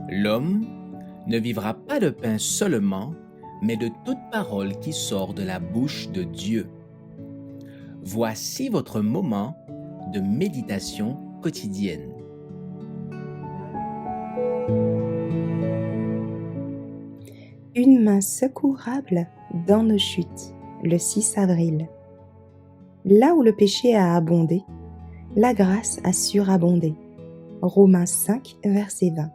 L'homme ne vivra pas de pain seulement, mais de toute parole qui sort de la bouche de Dieu. Voici votre moment de méditation quotidienne. Une main secourable dans nos chutes, le 6 avril. Là où le péché a abondé, la grâce a surabondé. Romains 5, verset 20.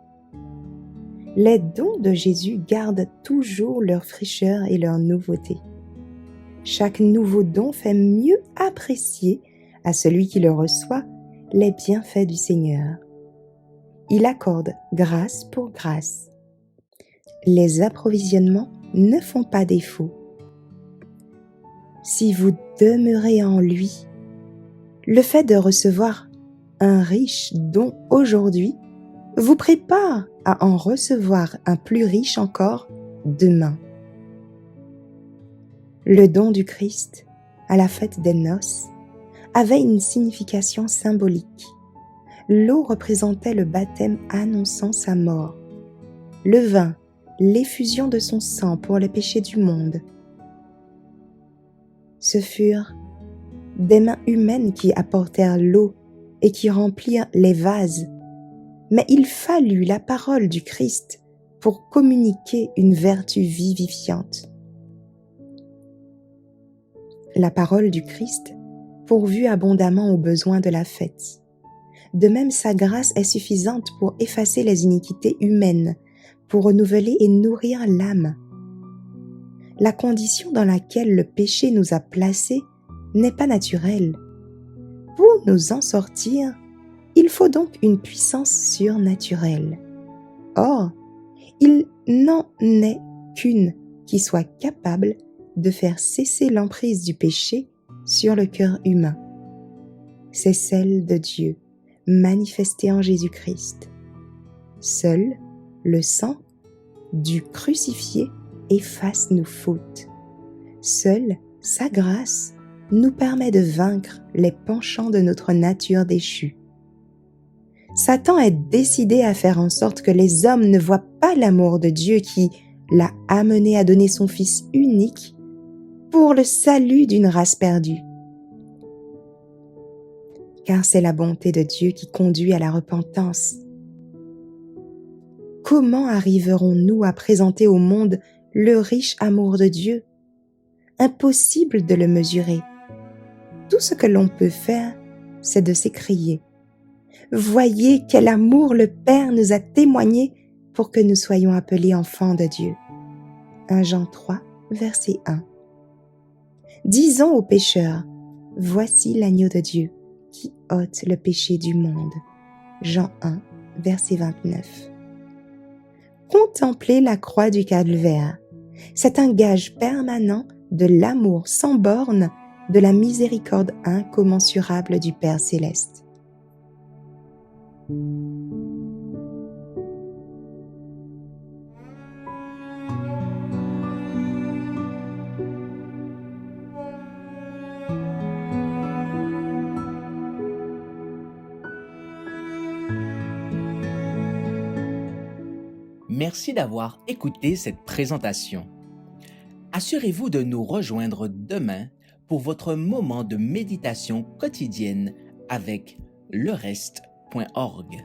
Les dons de Jésus gardent toujours leur fraîcheur et leur nouveauté. Chaque nouveau don fait mieux apprécier à celui qui le reçoit les bienfaits du Seigneur. Il accorde grâce pour grâce. Les approvisionnements ne font pas défaut. Si vous demeurez en lui, le fait de recevoir un riche don aujourd'hui vous prépare à en recevoir un plus riche encore demain. Le don du Christ à la fête des noces avait une signification symbolique. L'eau représentait le baptême annonçant sa mort. Le vin, l'effusion de son sang pour les péchés du monde. Ce furent des mains humaines qui apportèrent l'eau et qui remplirent les vases. Mais il fallut la parole du Christ pour communiquer une vertu vivifiante. La parole du Christ pourvut abondamment aux besoins de la fête. De même, sa grâce est suffisante pour effacer les iniquités humaines, pour renouveler et nourrir l'âme. La condition dans laquelle le péché nous a placés n'est pas naturelle. Pour nous en sortir, il faut donc une puissance surnaturelle. Or, il n'en est qu'une qui soit capable de faire cesser l'emprise du péché sur le cœur humain. C'est celle de Dieu, manifestée en Jésus-Christ. Seul le sang du crucifié efface nos fautes. Seule sa grâce nous permet de vaincre les penchants de notre nature déchue. Satan est décidé à faire en sorte que les hommes ne voient pas l'amour de Dieu qui l'a amené à donner son Fils unique pour le salut d'une race perdue. Car c'est la bonté de Dieu qui conduit à la repentance. Comment arriverons-nous à présenter au monde le riche amour de Dieu? Impossible de le mesurer. Tout ce que l'on peut faire, c'est de s'écrier. Voyez quel amour le Père nous a témoigné pour que nous soyons appelés enfants de Dieu. 1 Jean 3, verset 1. Disons aux pécheurs, voici l'agneau de Dieu qui ôte le péché du monde. Jean 1, verset 29. Contemplez la croix du calvaire. C'est un gage permanent de l'amour sans bornes, de la miséricorde incommensurable du Père céleste. Merci d'avoir écouté cette présentation. Assurez-vous de nous rejoindre demain pour votre moment de méditation quotidienne avec lereste.org.